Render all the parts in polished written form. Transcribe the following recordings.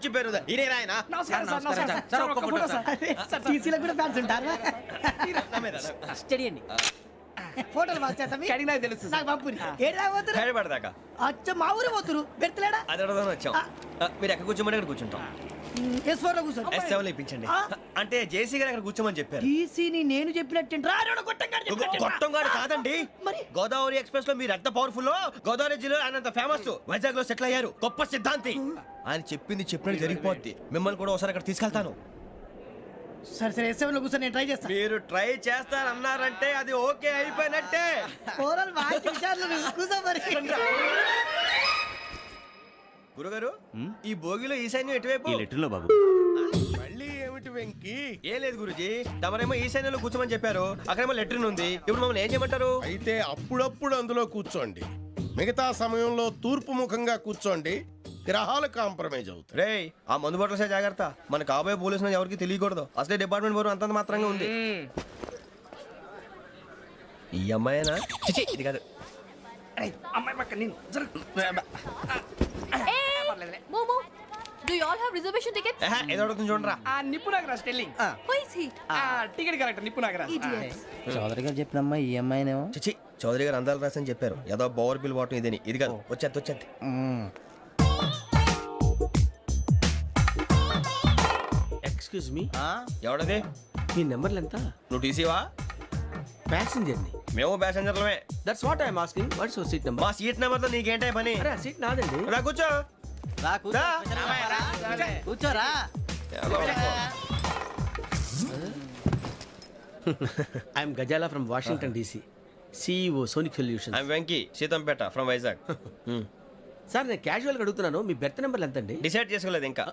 మంచి పేరు ఇదే రాయన స్టడీ అండి ఫోటోలు కడిగి నాకు తెలుసు నాకు పంపుని ఏడా పడదాకా అచ్చ మా ఊరు పోతురు పెడతలేడా అది అడగదాం వచ్చాం మీరు ఎక్కడ కూర్చోమని అక్కడ కూర్చుంటాం S4 లో కూర్చో S7 ఇప్పించండి అంటే జేసీ గారు అక్కడ కూర్చోమని చెప్పారు టీసీని నేను చెప్పినట్టు గొట్టంగాడు కాదండి మరి? గోదావరి ఎక్స్ప్రెస్ లో మీరు ఎంత పవర్ఫుల్ గోదావరి జిల్లా ఆయన ఫేమస్ వైజాగ్ లో సెటిల్ అయ్యారు గొప్ప సిద్ధాంతి ఆయన చెప్పింది చెప్పినట్టు జరిగిపోద్ది మిమ్మల్ని కూడా ఒకసారి అక్కడ తీసుకెళ్తాను సరే సరే S7 లో కూర్చో నేను ట్రై చేస్తాను మీరు ట్రై చేస్తారన్నారంటే అది ఓకే అయిపోయినట్టే ఓవరాల్ వాయిస్ విషయాలు కూర్చో మరి గురుగారు ఈ భోగిలో ఈశాన్యం ఎటువైపు ఈ లెటర్లో బాబు మళ్ళీ ఏమిటి వెంకీ? ఏం లేదు గురుజీ తమరేమో ఈశాన్యంలో కూర్చోమని చెప్పారు అక్కడేమో లెటర్ ఉంది ఇప్పుడు మమ్మల్ని ఏం చేయమంటారు అయితే అప్పుడప్పుడు అందులో కూర్చోండి, మిగతా సమయంలో తూర్పు ముఖంగా కూర్చోండి. గ్రహాలు కాంప్రమైజ్ అవుతాయి. రేయ్ ఆ మందు బాటలసే జాగ్రత్త మన కాబోయే పోలీసులు ఎవరికి తెలియకూడదు అసలే డిపార్ట్మెంట్ బోరు అంతంత మాత్రంగా ఉంది ఈ అమ్మాయినా చిచి ఇది కాదు అమ్మాయి పక్క నేను Momo, do you all have reservation tickets? ఏదో అడుగుతుంది చూడరా ఆ నిప్పు Nagaraj telling Who is he? Ticket correct నిప్పు నాగరాజ్ Idiots. చౌదరి గారు చెప్పినమ్మా ఈ అమ్మాయినేమో చిచి చౌదరి గారు అందాలు రాసని చెప్పారు ఏదో బోర్ బిల్ వాటం ఇదని ఇది కాదు వచ్చేది ఎక్స్క్యూజ్ మీ ఎవడది మీ నెంబర్లు ఎంత నువ్వు టీసీవా ప్యాసింజర్ ని మేము ప్యాసెంజర్లమే that's what I'm asking what's your seat number మా సీట్ నెంబర్ తో నీకేంటే పని అరే సీట్ నాదండి రా కూర్చో రా. కూర్చోరా I'm Gazala from Washington DC CEO Sonic solution I'm Venky Seethampeta from Vizag sir నేను క్యాజువల్ గా అడుగుతున్నాను మీ బెర్త్ నెంబర్లు ఎంత అండి డిసైడ్ చేసుకోలేదు ఇంకా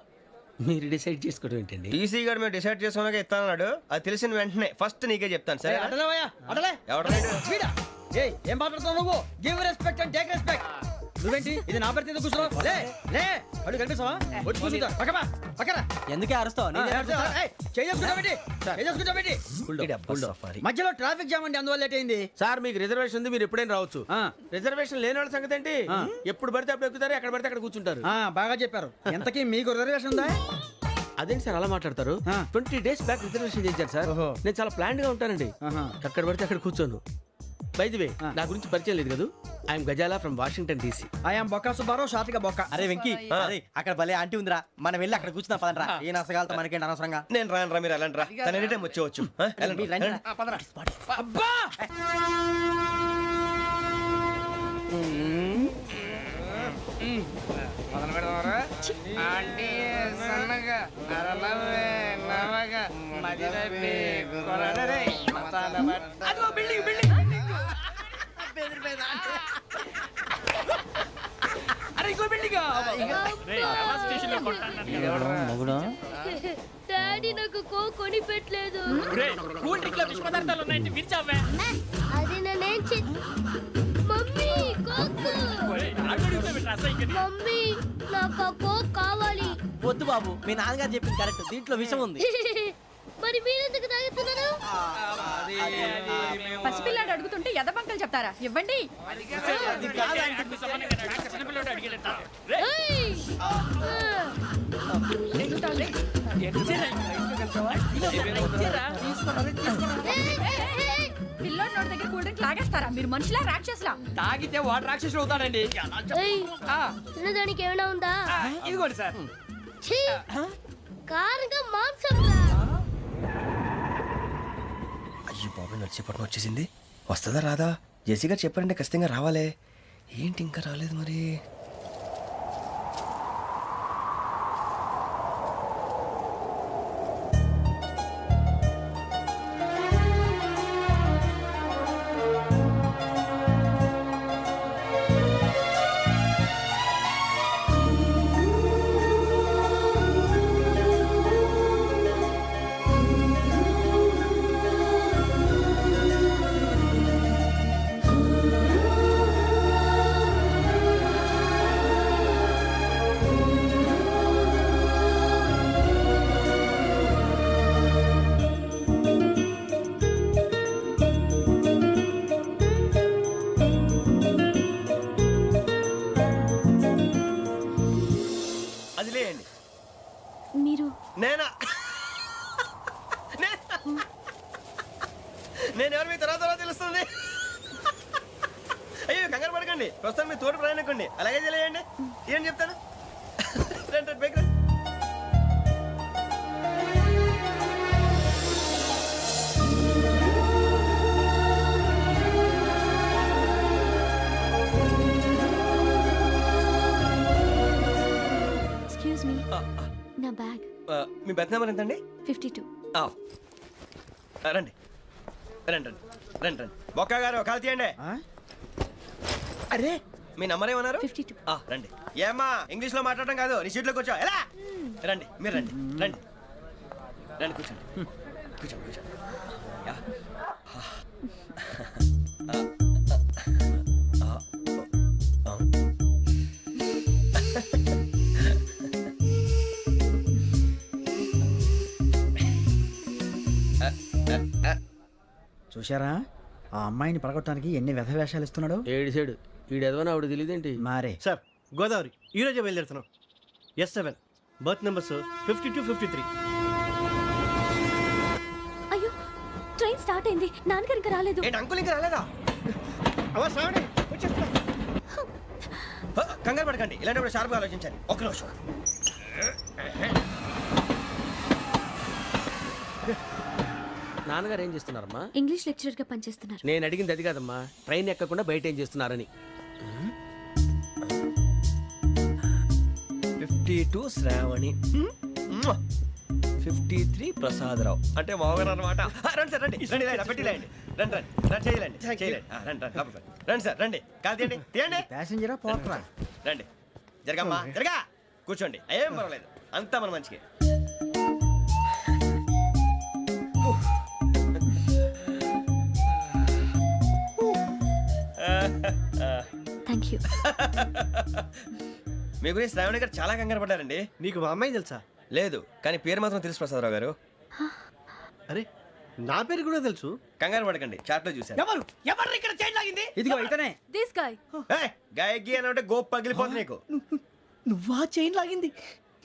మీరు డిసైడ్ చేసుకోవడం ఏంటండి టీసీ గారు మేము డిసైడ్ చేసుకున్నాక ఇస్తానన్నాడు అది తెలిసిన వెంటనే ఫస్ట్ నీకే చెప్తాను సరే అటలే ఎవరు ఏం మాట్లాడుతున్నావు నువ్వు give respect and take respect నువ్వేంటి ఇది నా పరిస్థితి ఎందుకు కూర్చున్నావు లే లే అడుగు కనిపిస్తావా వచ్చి కూర్చుంటా పక్కమా పక్కన ఎందుకే అరుస్తావు మధ్యలో ట్రాఫిక్ జామ్ అండి అందువల్ల లేట్ అయింది సార్ మీకు రిజర్వేషన్ ఉంది మీరు ఎప్పుడైనా రావచ్చు రిజర్వేషన్ లేని వాళ్ళ సంగతి ఏంటి ఎప్పుడు పడితే అప్పుడు ఎక్కుతారు ఎక్కడ పడితే అక్కడ కూర్చుంటారు బాగా చెప్పారు ఎంతకీ మీకు రిజర్వేషన్ ఉందా అదేంటి సార్ అలా మాట్లాడతారు 20 days బ్యాక్ రిజర్వేషన్ చేశారు సార్ నేను చాలా ప్లాన్డ్ గా ఉంటానండి అక్కడ పడితే అక్కడ కూర్చోను బై ది వే నా గురించి పరిచయం లేదు కదా I'm Gazala from Washington DC I'm Bokka Subbarao షాతిక బొక్క అరే వెంకీ అరే అక్కడ భలే ఆంటీ ఉందిరా మనం వెళ్ళి అక్కడ కూర్చున్నా పదనరా ఏ నసగాలతో మనకేంటి అనవసరంగా నేను రాను రా మీరు ఎలాంటి రా తన ఎనీ టైం వచ్చేవచ్చు వెళ్ళండి. అబ్బా మొదలు పెడదామరా ఆంటీ సన్నగా అరలవే నవగా మదిరపి కొరడరే మసాల బట్ట అదిగో బిల్డింగ్ బిల్డింగ్ అరే ఇంకో బిల్డింగ్ మగుడు డాడీ నాకు కోక్ కొని పెట్టలేదు. కూల్ డ్రింక్ లో విష పదార్థాలు ఉన్నాయంటే విరిచావే అది నేనేం మమ్మీ కోక్ మమ్మీ నాకు ఆ కోక్ కావాలి. వద్దు బాబు మీ నాన్నగారు చెప్పింది కరెక్ట్ దీంట్లో విషయం ఉంది మరి మీరెందుకు తాగుతున్నారు? పసిపిల్లాడు అడుగుతుంటే ఎదబంకలు చెప్తారా? ఇవ్వండి. ఏయ్! పిల్లోడి నోటి దగ్గర కూల్ డ్రింక్ లాగేస్తారా? మీరు మనుషులా రాక్షసులా? తాగితే వాడు రాక్షసుడు అవుతాడండి. ఏయ్! తినడానికి ఏమైనా ఉందా? ఇదిగోండి సార్. ఛీ! కారంగా మాంసంలా. అయ్యో బాబు నడిచేపట్నం వచ్చేసింది వస్తుందా రాదా జేసీ గారు చెప్పారంటే ఖచ్చితంగా రావాలే ఏంటి ఇంకా రాలేదు మరి మీరు నేనా నేను ఎవరు మీ తర్వాత తెలుస్తుంది. అయ్యో కంగారు పడకండి, ప్రస్తుతం మీ తోటి ప్రయాణకండి, అలాగే తెలియండి. ఏం చెప్తాను రండి బైక్ రండి. ఎక్స్క్యూజ్ మీ, నా బ్యాగ్. మీ బెత్ నెంబర్ ఎంతండి? 52. రండి రండి రండి రండి రండి. బొక్క గారు కాల్ తీయండి. అరే మీ నంబర్ ఏమన్నారు? 52. రండి. ఏమ్మా ఇంగ్లీష్ లో మాట్లాడడం కాదు, నీ సీట్లో కూర్చో. ఎలా రండి, మీరు రండి రండి రండి, కూర్చోండి కూర్చోండి కూర్చోండి. యా. చూశారా ఆ అమ్మాయిని పడగొట్టడానికి ఎన్ని వ్యధ వేషాలు ఇస్తున్నాడు. ఏడు సైడు ఈడు ఎదవని ఆవిడ తెలియదేంటి? మారే సార్ గోదావరి ఈ రోజే బయలుదేరుతున్నాం. S7 berth numbers 52, 53. అయ్యో, ట్రైన్ స్టార్ట్ అయింది. నాన్నగారు ఇంకా రాలేదు. ఏంటి అంకుల్ ఇంకా రాలేదా? అవా శ్రావణి వచ్చేస్తున్నా. కంగారు పడకండి, ఇలాంటప్పుడు షార్ప్గా ఆలోచించండి. ఒక్క నిమిషం. నాన్నగారు ఏం చేస్తున్నారమ్మా? ఇంగ్లీష్ లెక్చరర్ గా పనిచేస్తున్నారు. నేను అడిగింది అది కాదమ్మా, ట్రైన్ ఎక్కకుండా బయట ఏం చేస్తున్నారని. 52 శ్రావణి, 53 ప్రసాదరావు అంటే మామగారు అనమాట. రండి సార్, రండి రండి, ఇలా పెట్టి లేండి. రండి రండి రండి, చేయలేండి చేయలేండి. రండి రండి లోపలికి రండి. రండి సార్, రండి, కాలు తీయండి తీయండి. ప్యాసింజరా పోట్రా. రండి, జరగమ్మా జరగా, కూర్చోండి. ఏం పర్వాలేదు, అంతా మన మంచికి. Thank you. మీ గురించి శ్రావణి గారు చాలా కంగారు పడ్డారండి. నీకు మా అమ్మాయి తెలుసా? లేదు, కానీ పేరు మాత్రం తెలుసు ప్రసాదరావు గారు. అరే నా పేరు కూడా తెలుసు. కంగారు పడకండి, చాట్ లో చూశాను. ఎవరు ఎవరు ఇక్కడ చైన్ లాగింది? ఇదిగో ఇతనే. This guy. గాయకి అని అంటే గోప్ పగిలిపోతుంది నీకు. నువ్వా చైన్ లాగింది?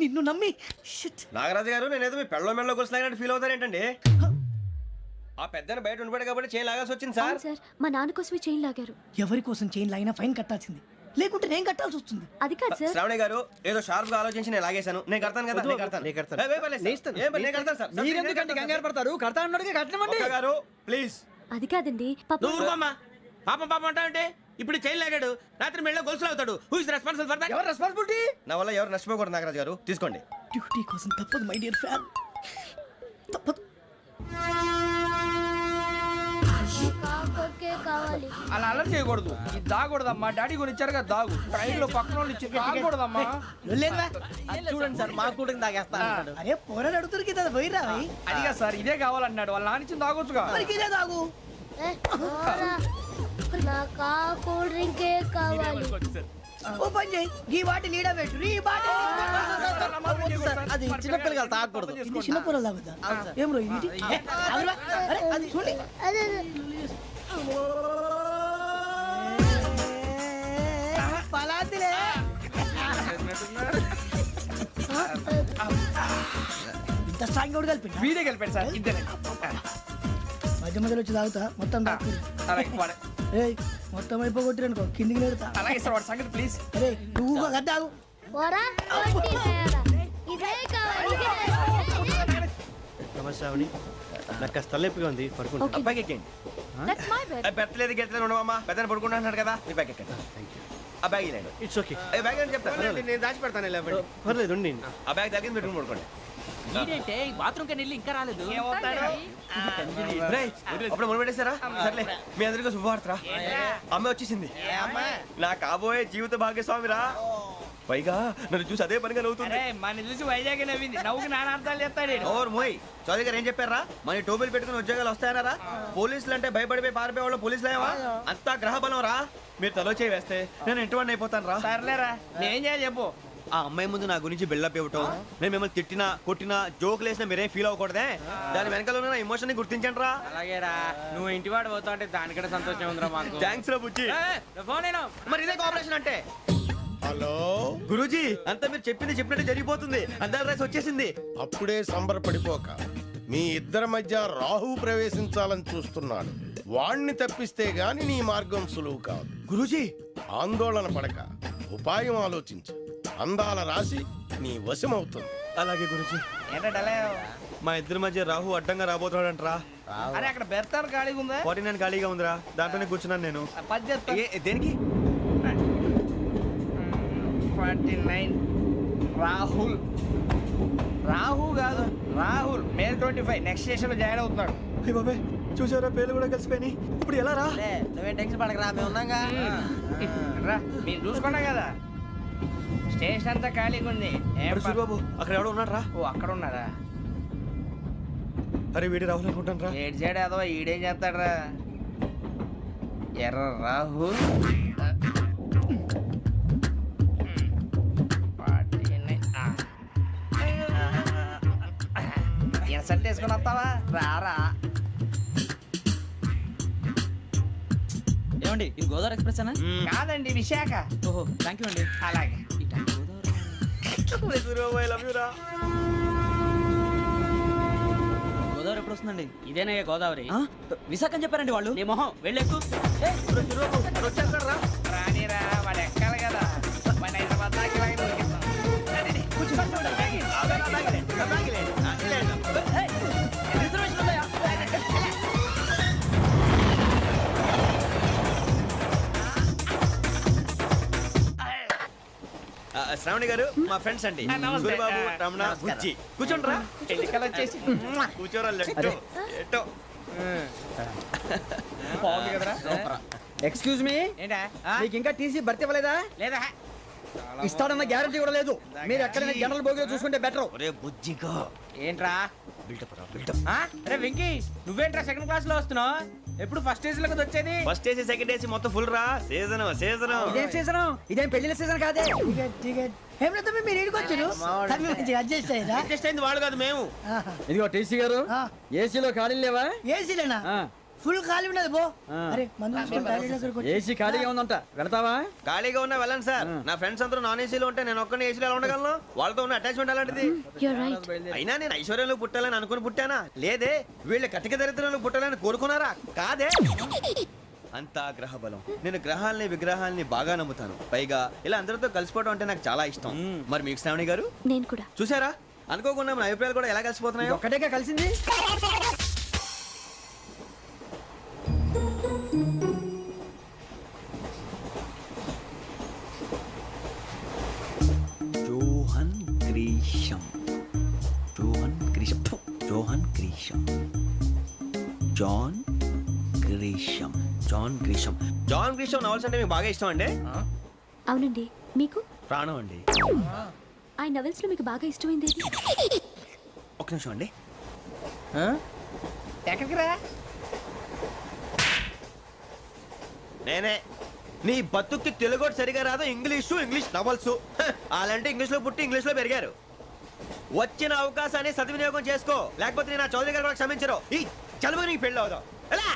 నిన్ను నమ్మి నాగరాజు గారు, నేనేదో మీ పెళ్ళ మెళ్ళలో గురిసిలాగినట్టు ఫీల్ అవుతారు ఏంటండి? ఆ పెద్దని బయట ఉండిపోయాడు కాబట్టి చేయి లాగాల్సి వచ్చింది సార్. అవును సార్, మా నాన్న కోసమే చైన్ లాగారు. ఎవరి కోసం చైన్ లాగినా ఫైన్ కట్టాల్సింది, లేకుంటే నేను కట్టాల్సి వస్తుంది. అది కాదు సార్. శ్రావణి గారు ఏదో షార్ప్ గా ఆలోచించి నేను లాగేశాను. నేను కడతాను కదా, నేను కడతాను. నేను కడతాను. ఏ, పర్లేదు సార్. నేను ఇస్తాను. ఏం పర్లేదు, నేను కడతాను సార్. మీరెందుకంటే కంగారు పడతారు? కడతా అన్నాడుగా కట్టమండి. ఒక్క గారు ప్లీజ్. అది కాదండి, పాప. నువ్వు ఊరుకోమ్మా. పాపం పాపం అంటావంటే ఇప్పుడు చైన్ లాగాడు, రాత్రి మెళ్ళ గొలుసులు అవుతాడు. Who is responsible for that? ఎవరు రెస్పాన్సిబిలిటీ? నా వల్ల ఎవరు నష్టపోకూడదు నాగరాజు గారు, తీసుకోండి. డ్యూటీ కోసం తప్పదు మై డియర్ ఫ్యాన్, తప్పదు. కావాలి. అలా అలర్ చేయకూడదు. ఇది దాగకూడదమ్మా, డాడీ కొని ఇచ్చారు కదా దాగు. ట్రైన్ లో పక్కన వాళ్ళు ఇచ్చి దాగకూడదమ్మా. చూడండి సార్ మా కూడా తాగేస్తా అన్నాడు. అరే పోరాడు అడుగుతారు కదా, పోయిరా. అదిగా సార్, ఇదే కావాలన్నాడు. వాళ్ళ నానిచ్చింది తాగొచ్చుగా. ఇదే తాగు. నాకు ఆ కూల్ డ్రింకే కావాలి. ఓ పని చేయి, ఈ బాటి లీడ పెట్టు. ఈ బాటి అది చిన్నపిల్లలు తాగకూడదు. చిన్న పొరలు తాగుతా. ఏం రో ఇది? అరే అది చూడండి. అదే పలాతిలే. ఇంత స్ట్రాంగ్ కూడా కలిపి వీడే కలిపాడు సార్. ఇద్దరే మధ్య మధ్యలో వచ్చి తాగుతా మొత్తం మొత్తం అయిపోగొట్టిరనుకో కిందికి నేడుతా. అలాగే సార్, వాడి సంగతి ప్లీజ్. అరే నువ్వు గద్దాగు. పోరా, కొట్టి తయారా. ఇదే కావాలి, ఇదే. నమస్తే శ్రావణి, నాకు కాస్త తలెప్పిగా ఉంది, పడుకుంటా. Okay. బ్యాగ్ ఎక్కండి. That's my bed. పెట్టలేదు గెట్టలేదు ఉండవమ్మా, పెద్దని పడుకుంటున్నాడు కదా, మీ బ్యాగ్ ఎక్కండి. ఆ బ్యాగ్ ఇలాండి. It's okay. బ్యాగ్ అని చెప్తాను. నేను దాచి పెడతాను. పర్లేదు ఉండి. ఆ బ్యాగ్ తగ్గింది పెట్టుకుని పడుకోండి. బాత్రూమ్ కి వెళ్ళి ఇంకా రాలేదు. రేయ్, అప్పుడు మొదలు పెట్టేశారా? సర్లే, మీ అందరికీ శుభవార్తరా. అమ్మ వచ్చేసింది, నా కాబోయే జీవిత భాగ్యస్వామిరా. పైగా నన్ను చూసి అదే పనిగా నవ్వుతుంది. మన చూసి వైజాగ్ నవ్వింది. నవ్వుకి నాన్న అర్థాలు చెప్తాడు. ఓర్ మోయ్, చౌదరి గారు ఏం చెప్పారా? మన టోబీలు పెట్టుకుని ఉద్యోగాలు వస్తాయనరా? పోలీసులు అంటే భయపడిపోయి పారిపోయే వాళ్ళు పోలీసులేవా? అంతా గ్రహ బలం రా. మీరు తలో చేయి వేస్తే నేను ఇంటివాడిని అయిపోతాను రా. సర్లేరా, నేనేం చేయాలి చెప్పు. ఆ అమ్మాయి ముందు నా గురించి బిల్డప్ ఇవ్వటం, నేను మిమ్మల్ని తిట్టినా కొట్టినా జోకులు వేసినా మీరేం ఫీల్ అవ్వకూడదే. దాని వెనకాల ఉన్న ఎమోషన్ ని గుర్తించండి రా. అలాగేరా, నువ్వు ఇంటివాడు పోతా అంటే దానికంటే సంతోషం ఉందిరా మాకు. థ్యాంక్స్ రా బుజ్జి. ఫోన్ అయినా మరి ఇదే కోఆపరేషన్ అంటే. హలో గురూజీ అంతా మీరు చెప్పింది చెప్పినట్టు జరిగిపోతుంది అందాల రైస్ వచ్చేసింది. అప్పుడే సంబరపడిపోక మీ ఇద్దరి మధ్య రాహు ప్రవేశించాలని చూస్తున్నాడు. వాణ్ణి తప్పిస్తే గాని నీ మార్గం సులువు కాదు. గురూజీ ఆందోళన పడక ఉపాయం ఆలోచించు. అందాల రాశి నీ వశమవుతుంది. అలాగే గురూజీ. ఏంటంటే మా ఇద్దరి మధ్య రాహు అడ్డంగా రాబోతున్నాడంట్రా. అరే అక్కడ బెర్తాను ఖాళీగా ఉందా? 49 ఖాళీగా ఉందిరా, దాంట్లోనే కూర్చున్నాను నేను. దేనికి? 49 రాహుల్. రాహు కాదు రాహుల్. మే 25 నెక్స్ట్ స్టేషన్ లో జాయిన్ అవుతున్నాడు. అయ్య బాబాయ్, చూసారా పేర్లు కూడా కలిసిపోయినాయి. ఇప్పుడు ఎలా రా? నువ్వేం టెన్షన్ పడకరా, మేము ఉన్నాగా. రా మీరు చూసుకున్నా కదా, స్టేషన్ అంతా ఖాళీగా ఉంది. అరే సూరిబాబు, అక్కడ ఎవడో ఉన్నాడు రా. ఓ అక్కడ ఉన్నారా? అరే వీడి రాహుల్ అనుకుంటాను రా. ఏడు చేయడం అదో ఈడేం చేస్తాడరా? ఎర్ర రాహు ఇన్సర్ట్ వేసుకుని వస్తావా? రారా. ఏమండి ఇది గోదావరి ఎక్స్ప్రెస్ అనా? కాదండి విశాఖ. ఓహో థ్యాంక్ యూ అండి. అలాగే. సూరిబాబు, I love you రా. గోదావరి ఎప్పుడు వస్తుందండి? ఇదేనయ్య గోదావరి. విశాఖ అని చెప్పారండి వాళ్ళు. నీ మొహం వెళ్ళెక్కు. వచ్చేస్తాడు రా. రానిరా, వాడు ఎక్కాలి కదా. మన హైదరాబాద్ దాకా ఇలాగే దొరికిస్తాం. శ్రావణి గారు మా ఫ్రెండ్స్ అండి. నమస్తే. సూరిబాబు, రమణ, బుజ్జి. కూర్చోండి రా. ఎన్నికలు వచ్చేసి కూర్చోరా. లెట్టో ఎట్టో. బాగుంది కదరా? ఎక్స్క్యూజ్ మీ, ఏంటా? మీకు ఇంకా టీసీ భర్తీ ఇవ్వలేదా? లేదా ఇస్తాడన్న గ్యారంటీ కూడా లేదు. మీరు ఎక్కడైనా జనరల్ బోగిలో చూసుకుంటే బెటర్. ఒరే బుజ్జిగా, ఏంట్రా? బిల్డప్ రా, బిల్డప్. అరే వెంకీ, నువ్వేంట్రా సెకండ్ క్లాస్ లో వస్తున్నావు? ఎప్పుడు ఫస్ట్ ఏజ్ లో కదా వచ్చేది? ఫస్ట్ ఏసీ సెకండ్ ఏసీ మొత్తం ఫుల్ రా. Season season. ఇదేం సీజన్? ఇదేం పెళ్లిన సీజన్ కాదే. టికెట్ టికెట్ ఏం లేదు మీరు ఏడుకొచ్చారు అడ్జస్ట్ అయ్యారా? అడ్జస్ట్ అయింది వాళ్ళు కాదు, మేము. ఇదిగో టీసీ గారు, ఏసీలో ఖాళీ లేవా? ఏసీలేనా? ఫుల్ ఖాళీ ఉన్నది బో. అరే మందు తీసుకొని టాయిలెట్ దగ్గరకు వచ్చి. ఏసీ ఖాళీగా ఉందంట, వెళతావా? ఖాళీగా ఉన్నా వెళ్ళండి సార్. నా ఫ్రెండ్స్ అందరూ నాన్ ఏసీలో ఉంటే నేను ఒక్కనే ఏసీలో ఎలా ఉండగలను? వాళ్ళతో ఉన్న అటాచ్మెంట్ అలాంటిది. You're right. అయినా నేను ఐశ్వర్యంలో పుట్టాలని అనుకుని పుట్టానా? లేదే. వీళ్ళ కటిక దరిద్రంలో పుట్టాలని కోరుకున్నారా? కాదే. అంతా గ్రహ బలం. నేను గ్రహాలని విగ్రహాలని బాగా నమ్ముతాను. పైగా ఇలా అందరితో కలిసిపోవడం అంటే నాకు చాలా ఇష్టం. మరి మీకు శ్రావణి గారు? నేను కూడా. చూసారా, అనుకోకుండా మన అభిప్రాయాలు కూడా ఎలా కలిసిపోతున్నాయో. ఒక్కటేగా కలిసింది. Johan Grisham, Johan Grisham, Johan Grisham, John Grisham, John Grisham. John Grisham novels అంటే మీకు బాగా ఇష్టం అండి? అవునండి. మీకు? ప్రాణం అండి. ఆ నవెల్స్ లో మీకు బాగా ఇష్టమైంది ఏది? ఒక్క నిమిషం అండి. ఎక్కడికి రా? నేనే. నీ బతుక్కి తెలుగు సరిగా రాదు, ఇంగ్లీష్ నవల్స్. అలాంటి ఇంగ్లీష్ లో పుట్టి ఇంగ్లీష్ లో పెరిగారు. వచ్చిన అవకాశాన్ని సద్వినియోగం చేసుకో, లేకపోతే నేను నా చౌదరి గారు కూడా క్షమించరు. ఈ చదువు నీకు పెళ్ళి అవుదాం. ఎలా?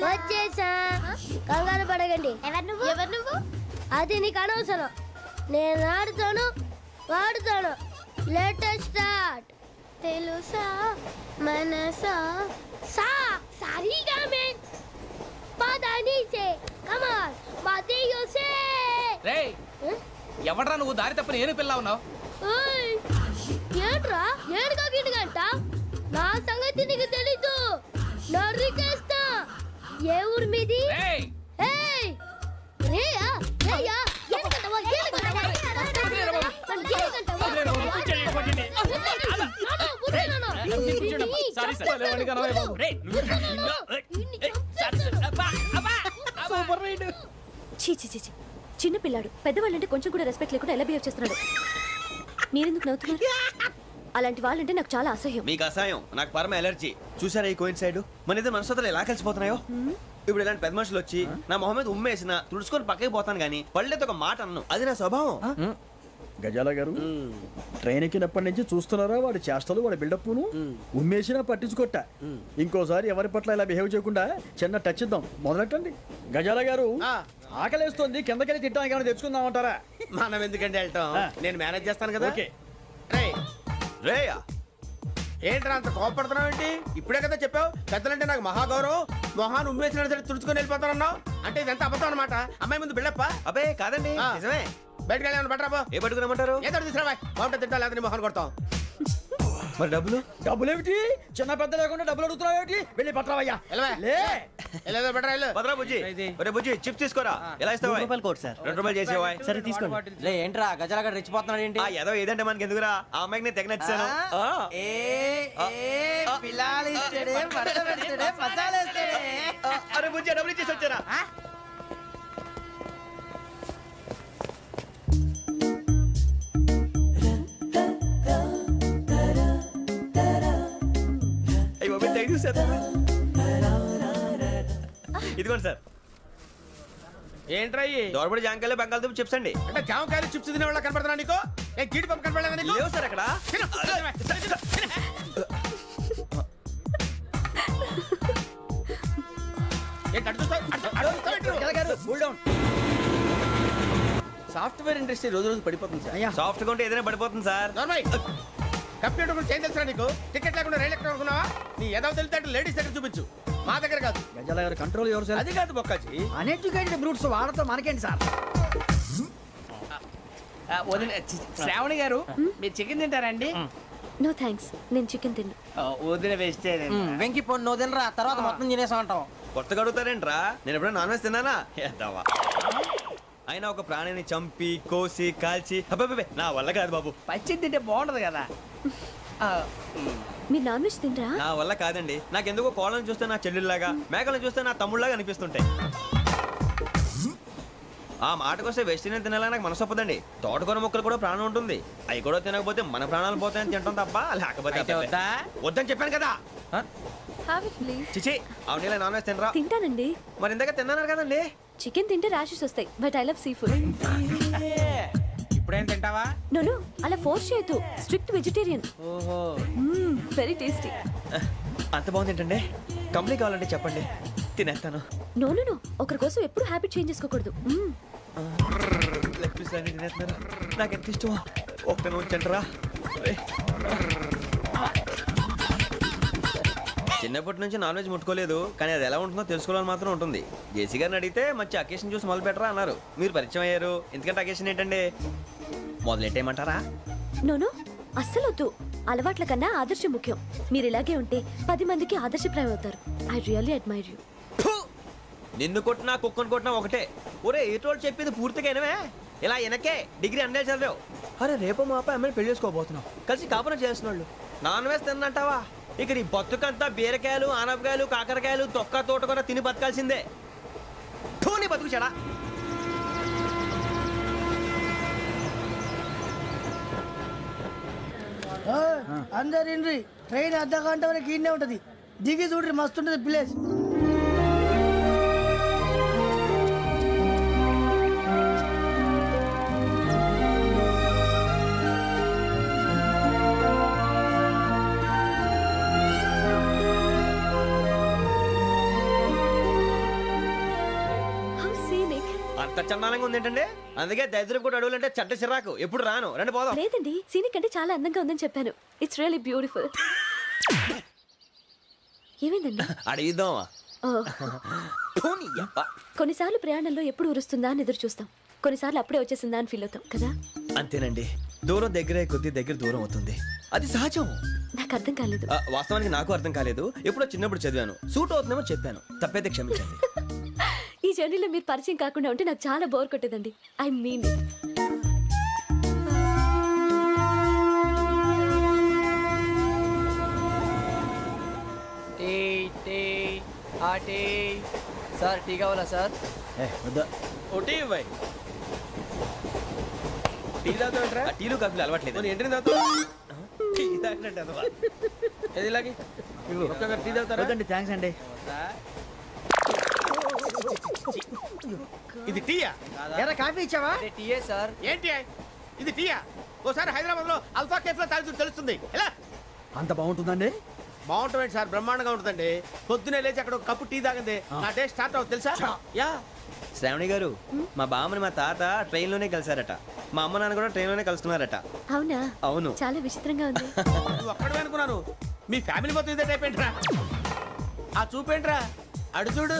వచ్చేసా. కంగారు పడకండి. ఎవరు నువ్వు? అది నీకు అనవసరం. నేను ఆడుతాను, వాడుతాను. Latest start. తెలుసా మనసా సా సారీగా మెన్ పదని సే కమాన్ మదేయో సే. రేయ్, ఎవడ్రా నువ్వు? దారి తప్పని ఏను పిల్ల ఉన్నావు? ఓయ్ ఏంట్రా ఏడుగా గిడుగంట? నా సంగతి నీకు తెలీదు. నరికేస్తా. ఏ ఊరు మీది? ఏయ్ రేయా రేయా ఏడుగంటవా ఏడుగంటవా చిన్న పిల్లాడు పెద్దవాళ్ళంటే కొంచెం కూడా రెస్పెక్ట్ లేకుండా ఎలా బిహేవ్ చేస్తున్నాడు. మీరెందుకు నవ్వుతున్నారు? అలాంటి వాళ్ళంటే నాకు చాలా అసహ్యం. మీకు అసహ్యం, నాకు పరమ ఎలర్జీ. చూసారా ఈ కోయిన్ సైడ్? మన ఇద్దరు మనసులో ఎలా కలిసిపోతున్నాయో. ఇప్పుడు ఇలాంటి పెద్ద మనుషులు వచ్చి నా మొహం మీద ఉమ్మేసిన తుడుచుకొని పక్కకి పోతాను, కానీ పళ్ళేతో ఒక మాట అన్ను. అది నా స్వభావం. గజాల గారు ట్రైన్ ఎక్కినప్పటి నుంచి చూస్తున్నారా వాడి చేష్టలు వాడి బిల్డప్ను ఉమ్మేసినా పట్టించుకోట ఇంకోసారి ఎవరి పట్ల ఇలా బిహేవ్ చేయకుండా చిన్న టచ్ ఇద్దాం మొదలెట్టండి గజాల గారు ఆకలేస్తుంది కిందకెళ్ళి తిట్టడానికి ఏమైనా తెచ్చుకుందామంటారా మనం ఎందుకంటే వెళ్ళటం నేను మేనేజ్ చేస్తాను కదా. ఓకే. రేయ్, రేయా ఏంట్రా అంత కోపడుతున్నావు ఏంటి? ఇప్పుడే కదా చెప్పావు పెద్దలంటే నాకు మహాగౌరవం, మొహాన్ని ఉమ్మేసిన సరే తుడుచుకొని వెళ్ళిపోతానన్నావు. అంటే ఇదంతా అబద్ధం అనమాట. అమ్మాయి ముందు బిల్డప్ప. అబే కాదండి ఆ. నిజమే. బయటకు వెళ్ళి బట్రాబో. ఏ పట్టుకురమ్మంటారు? ఏదో తీసుకురా బాగుంటుంది తింటా లేదా మొహాన్ని కొడతాం. మరి డబ్బులు? డబ్బులేమిటి చిన్న పెద్ద లేకుండా డబ్బులు అడుగుతున్నావు ఏమిటి వెళ్ళి పట్టరావయ్యా వెళ్ళవా? లే వెళ్ళేదో బట్రా వెళ్ళు. భద్రా బుజ్జి ఒరే బుజ్జి చిప్స్ తీసుకోరా. ఎలా ఇస్తావా? Court sir. 2 రూపాయలు చేసేవా? సరే తీసుకోండి. లే ఏంట్రా గజాల రెచ్చిపోతున్నాడు ఏంటి? ఆ ఏదో ఏదంటే మనకి ఎందుకురా, ఆ అమ్మాయికి నేను తెగ నచ్చాను. అరే బుజ్జి డబ్బులు ఇచ్చేసి వచ్చారా? అయ్యి బాబు థ్యాంక్ యూ సార్. ఇదిగోండి సార్. ఏంట్రా ఇయ్యి? దోరబడి జాంకాయలు బంగాళదుంప చిప్స్ అండి. అంటే జామకాయలు చిప్స్ తినే వాళ్ళ కనపడుతున్నా నీకు? ఏ జీడి పంపు కనపడలేదా నీకు? లేవు సార్ అక్కడ. తిను, తిను, తిను. ఏంటి అటు చూస్తావు? అటు చూస్తావు ఏంటి నువ్వు? గజాల గారు కూల్ డౌన్ సాఫ్ట్వేర్ ఇండస్ట్రీ రోజు రోజు పడిపోతుంది సార్. అయ్యా సాఫ్ట్ గా ఉంటే ఏదైనా పడిపోతుంది సార్. నార్మల్ కంప్యూటర్ గురించి ఏం తెలుసా నీకు? టికెట్ లేకుండా రైలు ఎక్కడ అనుకున్నావా? నీ ఏదో తెలితే లేడీస్ దగ్గర చూపించు, మా దగ్గర కాదు. గజాల గారు కంట్రోల్ ఎవరు సార్ అది కాదు బొక్కాజీ. అన్ఎడ్యుకేటెడ్ బ్రూట్స్ వాళ్ళతో మనకేంటి సార్ శ్రావణి గారు మీరు చికెన్ తింటారండి? నో థ్యాంక్స్, నేను చికెన్ తిన్నా. వదిన వేస్తే వెంకి పొన్ను నువ్వు తినరా తర్వాత మొత్తం తినేసా ఉంటాం. కొత్తగా అడుగుతారేంట్రా? నేను ఎప్పుడైనా నాన్ వెజ్ తిన్నానా? ఎద్దావా. అయినా ఒక ప్రాణిని చంపి కోసి కాల్చి అబ్బబ్బబ్బే, నా వల్ల కాదు బాబు. పచ్చి తింటే బాగుంటది కదా. మీరు నాన్ వెజ్ తినరా? నా వల్ల కాదండి. నాకెందుకో కోళ్ళని చూస్తే నా చెల్లెళ్ళలాగా, మేకలను చూస్తే నా తమ్ముళ్ళలాగా అనిపిస్తుంటాయి. ఆ మాటకొస్తే వెస్టిరియన్ తినాలని నాకు మనసు ఒప్పదండి. తోటకూర మొక్కలు కూడా ప్రాణం ఉంటుంది. అవి కూడా తినకపోతే మన ప్రాణాలు పోతాయని తింటాం తప్ప లేకపోతే అయితే అబ్బబ్బే. వద్దా? వద్దని చెప్పాను కదా. Have it, please. చిచి అవునీ నాన్ వెజ్ తినరా? తింటానండి. మరి ఇందాక తిన్నాను కదండి. చికెన్ తింటే ర్యాషెస్ వస్తాయి, but I love sea food. ఇప్పుడేం తింటావా? నో అలా ఫోర్స్ చేయొద్దు. Strict vegetarian. ఓహో వెరీ టేస్టీ. అంత బాగుంది ఏంటండి? కంప్లీట్ కావాలంటే చెప్పండి, తినేస్తాను. నో ఒకరి కోసం ఎప్పుడు హ్యాబిట్ చేంజ్ చేసుకోకూడదు. లెగ్ పీస్ అన్ని తినేస్తున్నారు. నాకు ఎంత ఇష్టం. ఒకటే ఉంచండిరా. చిన్నప్పటి నుంచి నాన్ వెజ్ ముట్టుకోలేదు, కానీ అది ఎలా ఉంటుందో తెలుసుకోవాలని మాత్రం ఉంటుంది. జేసీ గారిని అడిగితే మంచి అకేషన్ చూసి మొదలు పెట్టరా అన్నారు. మీరు పరిచయం అయ్యారు, ఎందుకంటే అకేషన్ ఏంటండి? మొదలెట్టేయమంటారా? నో అస్సలు వద్దు. అలవాట్ల కన్నా ఆదర్శం ముఖ్యం. మీరు ఇలాగే ఉంటే 10 మందికి ఆదర్శప్రాయం అవుతారు. I really admire you. నిన్ను కొట్టినా కుక్కను కొట్టినా ఒకటే. ఒరే ఏటోళ్ళు చెప్పింది పూర్తిగా వినవే. ఇలా వెనకే డిగ్రీ అన్నే చదివావు. అరే రేపు మా అబ్బాయి అమ్మని పెళ్లి చేసుకోబోతున్నావు, కలిసి కాపురం చేసిన వాళ్ళు నాన్ వెజ్ తిన్నంటావా? ఇక నీ బతుకంతా బీరకాయలు ఆనపకాయలు కాకరకాయలు తొక్క తోట కూడా తిని బతకాల్సిందే. నీ బతుకు చెడా. అందరు ఇండ్రి ట్రైన్ అర్ధ గంట వరకు ఇన్నే ఉంటది. దిగి చూడ్రి మస్తు ఉంటది ప్లేస్. How scenic. అంత చందానంగా ఉంది ఏంటండి? అందుకే దరిద్రం కూడా అడవులంటే చెడ్డ చిరాకు. ఎప్పుడు రాను, రండి పోదాం. లేదండి, సీనిక్ అంటే చాలా అందంగా ఉందని చెప్పాను. It's really beautiful. ఏమైందండి? అడిగిద్దామా? కొన్నిసార్లు ప్రయాణంలో ఎప్పుడు ఉరుస్తుందా అని ఎదురు చూస్తాం, కొన్నిసార్లు అప్పుడే వచ్చేసిందా అని ఫీల్ అవుతాం కదా. అంతేనండి, దూరం దగ్గరే కొద్ది దగ్గర దూరం అవుతుంది. అది సహజం. నాకు అర్థం కాలేదు. వాస్తవానికి నాకు అర్థం కాలేదు. ఎప్పుడో చిన్నప్పుడు చదివాను, సూట్ అవుతుందేమో చెప్పాను. తప్పైతే క్షమించండి. ఈ జర్నీలో మీరు పరిచయం కాకుండా ఉంటే నాకు చాలా బోర్ కొట్టేదండి. I mean it. Sir tea కావాలా సార్? ఒకటి ఇవ్వాలి. టీ తాగుతాంట్రా? టీలు కాఫీలు అలవాట్లేదు. ఏంటి తాగుతావు? టీ తాగినట్టు అదవా. ఏది ఇలాగే ఒక్కొక్కరు టీ తాగుతారా? థ్యాంక్స్ అండి. ఇది టీయా? ఎరా కాఫీ ఇచ్చావా? టీయే సార్. ఏంటి ఇది టీయా? ఓసారి హైదరాబాద్ లో అల్ఫా కేఫ్ లో తాగుతూ తెలుస్తుంది. ఎలా అంత బాగుంటుందండి? బాగుంటుంది సార్, బ్రహ్మాండంగా ఉంటుందండి. పొద్దునే లేచి అక్కడ ఒక కప్పు టీ తాగింది నా డే స్టార్ట్ అవుతుంది తెలుసా? యా. శ్రావణి గారు, మా బామ్మని మా తాత ట్రైన్ లోనే కలిసారట. మా అమ్మ నాన్న కూడా ట్రైన్ లోనే కలుస్తున్నారట. అవునా? అవును. చాలా విచిత్రంగా ఉంది. నువ్వు ఒక్కడే అనుకున్నాను, మీ ఫ్యామిలీ మొత్తం ఇదే టైప్ ఏంట్రా? ఆ చూపేంట్రా, అడు చూడు.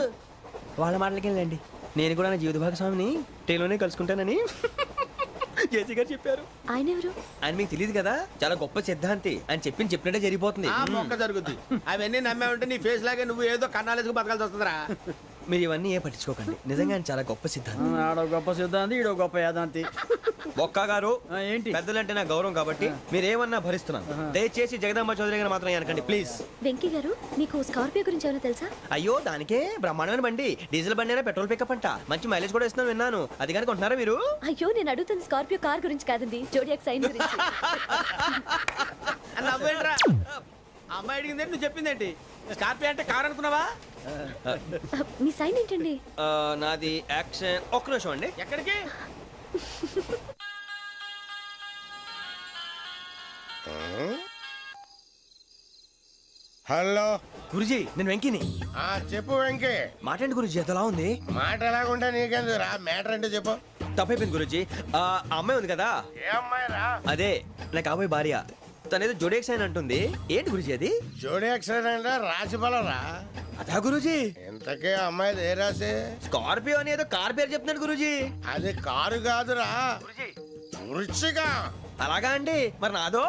వాళ్ళ మాటలకి వెళ్ళండి. నేను కూడా నా జీవిత భాగస్వామిని ట్రైన్ లోనే కలుసుకుంటానని జేసీ గారు చెప్పారు. ఆయన ఎవరు? ఆయన మీకు తెలియదు కదా, చాలా గొప్ప సిద్ధాంతి. ఆయన చెప్పినట్టే జరిగిపోతుంది. ఆ మొక్క జరుగుద్ది. అవన్నీ నమ్మే ఉంటే నీ ఫేస్ లాగే నువ్వు ఏదో కన్నాలేసుకు బతకాల్సి వస్తుందిరా. మీరు ఇవన్నీ ఏ పట్టించుకోకండి. నిజంగా ఆయన చాలా గొప్ప సిద్ధాంతి. ఆడో గొప్ప సిద్ధాంతి, ఈడో గొప్ప యాదాంతి. ఒక్క గారు, ఏంటి? పెద్దలంటే నా గౌరవం కాబట్టి మీరేమన్నా భరిస్తున్నాను. దయచేసి జగదాంబ చౌదరి గారు మాత్రం అనకండి ప్లీజ్. వెంకీ గారు, మీకు స్కార్పియో గురించి ఏమైనా తెలుసా? అయ్యో, దానికే బ్రహ్మాండమైన బండి. డీజిల్ బండి అయినా పెట్రోల్ పికప్ అంట. మంచి మైలేజ్ కూడా ఇస్తున్నాను విన్నాను. అది కనుక ఉంటున్నారా మీరు? అయ్యో, నేను అడుగుతుంది స్కార్పియో కార్ గురించి కాదండి, జోడియాక్ సైన్ గురించి. నవ్వేంట్రా? అమ్మాయి అడిగింది నువ్వు చెప్పిందేంటి? స్కార్పియో అంటే కారు అనుకున్నావా? మీ సైన్ ఏంటండి? నాది యాక్షన్. ఒక్క నిమిషం అండి. ఎక్కడికి? హలో. గురుజీ, నేను వెంకిని. చెప్పు వెంకీ. మాటండి గురుజీ, ఎంతలా ఉంది? మాట ఎలాగుంటా నీకెందుకు రా, మ్యాటర్ అంటే చెప్పు. తప్పైపోయింది గురుజీ. ఆ అమ్మాయి ఉంది కదా, ఏ అమ్మాయి రా? అదే నా కాబోయే భార్య. తనేదో జోడేక్స్ అని అంటుంది. ఏంటి గురుజీ అది? జోడి యాక్సిడెంట్ రాసి రా. అదా గురుజీ? ఇంతకే అమ్మాయి ఏ రాసి? స్కార్పియో అని ఏదో కార్ పేరు చెప్తున్నాడు గురుజీ. అది కారు కాదురా, వృచ్చిక. అలాగా అండి, మరి నాదో?